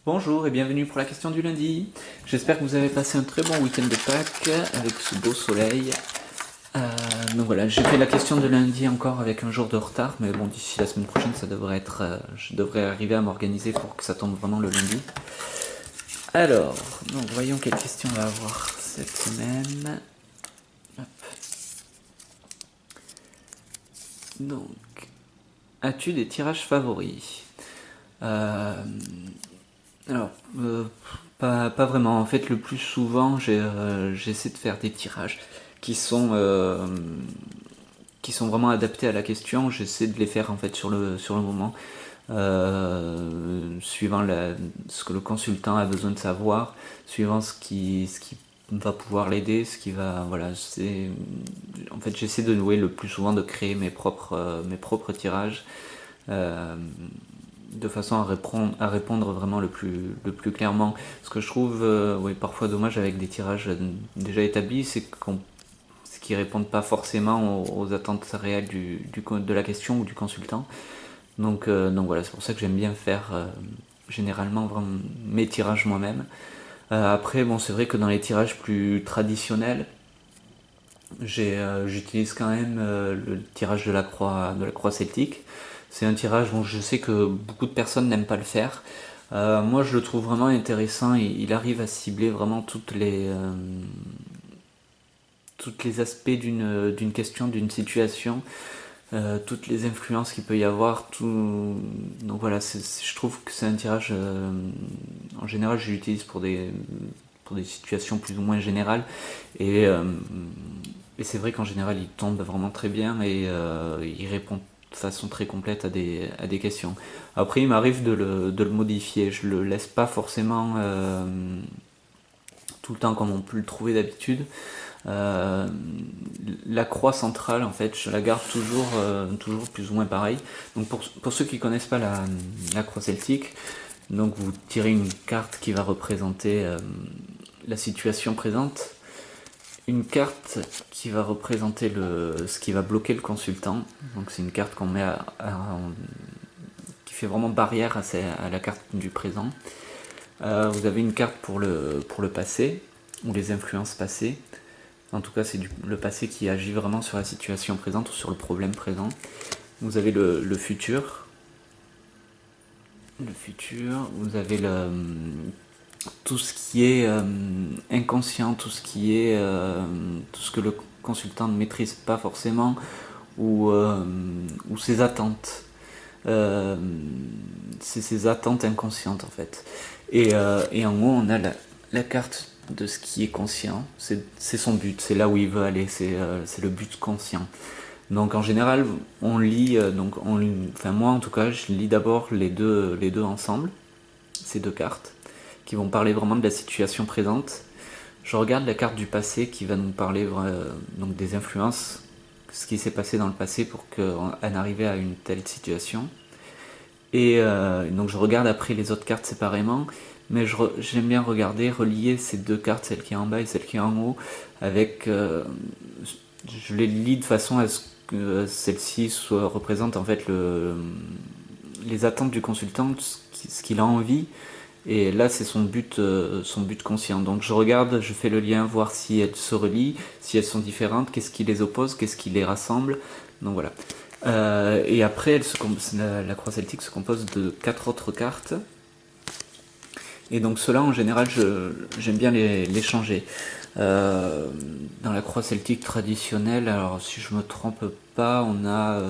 Bonjour et bienvenue pour la question du lundi. J'espère que vous avez passé un très bon week-end de Pâques avec ce beau soleil. Donc voilà, j'ai fait la question de lundi encore avec un jour de retard, mais bon, d'ici la semaine prochaine, ça devrait être, je devrais arriver à m'organiser pour que ça tombe vraiment le lundi. Alors, donc voyons quelle question on va avoir cette semaine. Hop. Donc, as-tu des tirages favoris? Euh, Alors, pas vraiment. En fait, le plus souvent, j'essaie de faire des tirages qui sont, euh, qui sont vraiment adaptés à la question. J'essaie de les faire en fait sur le moment, suivant ce que le consultant a besoin de savoir, suivant ce qui va pouvoir l'aider, ce qui va, voilà, en fait, j'essaie de jouer le plus souvent de créer mes propres tirages. Euh, de façon à répondre vraiment le plus clairement. Ce que je trouve oui, parfois dommage avec des tirages déjà établis, c'est qu'ils répondent pas forcément aux attentes réelles de la question ou du consultant. Donc voilà, c'est pour ça que j'aime bien faire généralement vraiment mes tirages moi-même. Après, bon, c'est vrai que dans les tirages plus traditionnels, j'utilise quand même le tirage de la croix celtique. C'est un tirage dont je sais que beaucoup de personnes n'aiment pas le faire. Moi, je le trouve vraiment intéressant. Il arrive à cibler vraiment toutes les aspects d'une question, d'une situation, toutes les influences qu'il peut y avoir. Donc voilà, je trouve que c'est un tirage. En général, je l'utilise pour des situations plus ou moins générales. Et, euh, et c'est vrai qu'en général, il tombe vraiment très bien et il répond de façon très complète à des questions. Après, il m'arrive de le modifier. Je le laisse pas forcément tout le temps comme on peut le trouver d'habitude. Euh, la croix centrale, en fait, je la garde toujours plus ou moins pareil. Donc pour ceux qui connaissent pas la croix celtique, donc vous tirez une carte qui va représenter la situation présente, une carte qui va représenter ce qui va bloquer le consultant. Donc c'est une carte qu'on met qui fait vraiment barrière à la carte du présent. Vous avez une carte pour le passé, ou les influences passées. En tout cas, c'est le passé qui agit vraiment sur la situation présente ou sur le problème présent. Vous avez le futur. Le futur, vous avez tout ce qui est inconscient, tout ce que le consultant ne maîtrise pas forcément, ou ses attentes. Euh, c'est ses attentes inconscientes en fait. Et en haut, on a la carte de ce qui est conscient. C'est son but, c'est là où il veut aller, c'est le but conscient. Donc en général, on lit, enfin moi en tout cas, je lis d'abord les deux ensemble, ces deux cartes, qui vont parler vraiment de la situation présente. Je regarde la carte du passé qui va nous parler donc des influences, ce qui s'est passé dans le passé pour qu'en arriver à une telle situation. Et donc je regarde après les autres cartes séparément, mais j'aime bien regarder, relier ces deux cartes, celle qui est en bas et celle qui est en haut, avec... je les lis de façon à ce que celle-ci représente en fait les attentes du consultant, ce qu'il a envie, et là c'est son but conscient. Donc je regarde, je fais le lien, voir si elles se relient, si elles sont différentes, qu'est-ce qui les oppose, qu'est-ce qui les rassemble. Donc voilà. Et après, la croix celtique se compose de quatre autres cartes. Et donc ceux-là, en général, j'aime bien les changer. Dans la croix celtique traditionnelle, alors si je me trompe pas, on a...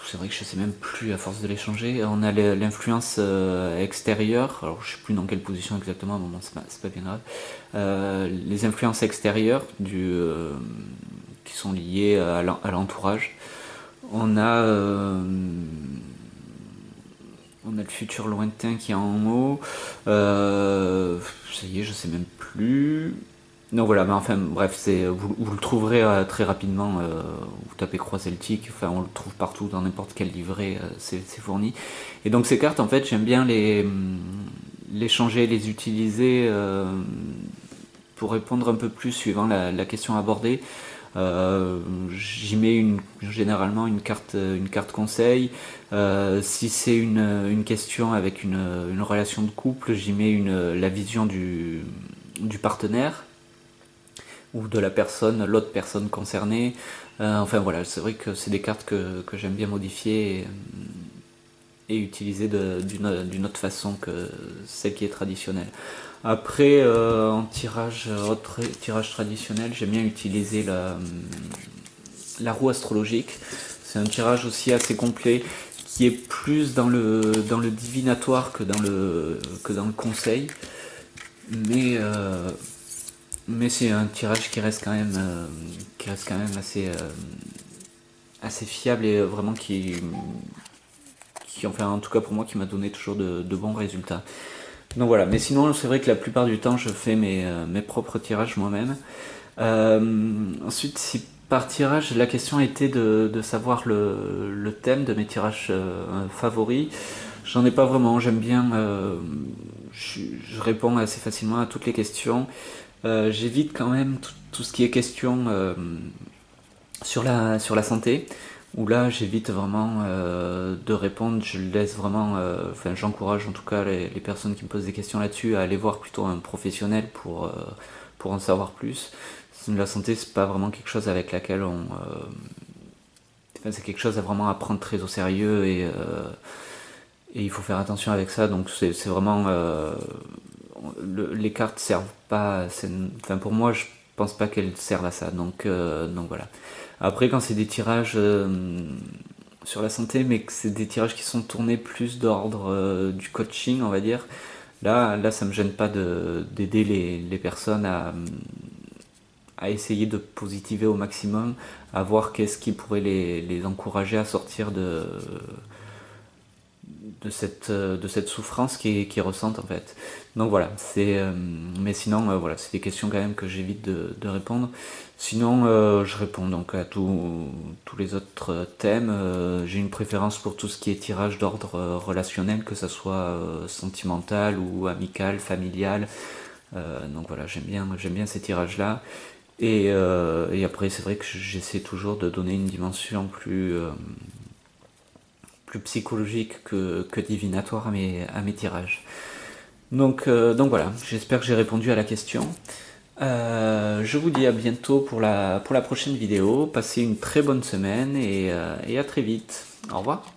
c'est vrai que je sais même plus à force de les changer. On a l'influence extérieure, alors je sais plus dans quelle position exactement, mais bon, c'est pas bien grave. Les influences extérieures qui sont liées à l'entourage. On a, euh, on a le futur lointain qui est en haut. Ça y est, je sais même plus. Non voilà, mais enfin bref, vous le trouverez très rapidement. Vous tapez croix celtique, enfin on le trouve partout dans n'importe quel livret, c'est fourni. Et donc ces cartes, en fait, j'aime bien les changer, les utiliser pour répondre un peu plus suivant la question abordée. J'y mets généralement une carte conseil. Si c'est une question avec une relation de couple, j'y mets la vision du partenaire ou de l'autre personne concernée. Enfin voilà, c'est vrai que c'est des cartes que j'aime bien modifier et utiliser d'une autre façon que celle qui est traditionnelle. Après, en autre tirage traditionnel, j'aime bien utiliser la roue astrologique. C'est un tirage aussi assez complet qui est plus dans le divinatoire que dans le conseil. Mais c'est un tirage qui reste quand même assez fiable et vraiment enfin en tout cas pour moi, qui m'a donné toujours de bons résultats. Donc voilà, mais sinon c'est vrai que la plupart du temps je fais mes propres tirages moi-même. Ensuite, si par tirage la question était de savoir le thème de mes tirages favoris, j'en ai pas vraiment. J'aime bien, je réponds assez facilement à toutes les questions. J'évite quand même tout ce qui est question sur la santé, où là j'évite vraiment de répondre. Je laisse vraiment, enfin j'encourage en tout cas les personnes qui me posent des questions là-dessus à aller voir plutôt un professionnel pour en savoir plus. La santé, c'est pas vraiment quelque chose avec laquelle enfin, c'est quelque chose à vraiment prendre très au sérieux et il faut faire attention avec ça. Donc c'est vraiment les cartes servent pas. Enfin pour moi, je pense pas qu'elles servent à ça. Donc voilà. Après, quand c'est des tirages sur la santé, mais que c'est des tirages qui sont tournés plus d'ordre du coaching, on va dire, là ça me gêne pas d'aider les personnes à essayer de positiver au maximum, à voir qu'est-ce qui pourrait les encourager à sortir de cette souffrance qu'ils ressentent en fait. Donc voilà, mais sinon voilà, c'est des questions quand même que j'évite de répondre. Sinon je réponds donc à tous les autres thèmes. J'ai une préférence pour tout ce qui est tirage d'ordre relationnel, que ça soit sentimental ou amical, familial. Donc voilà, j'aime bien ces tirages là. Et après c'est vrai que j'essaie toujours de donner une dimension plus psychologique que divinatoire à mes tirages. Donc voilà, j'espère que j'ai répondu à la question. Je vous dis à bientôt pour la prochaine vidéo. Passez une très bonne semaine et à très vite. Au revoir.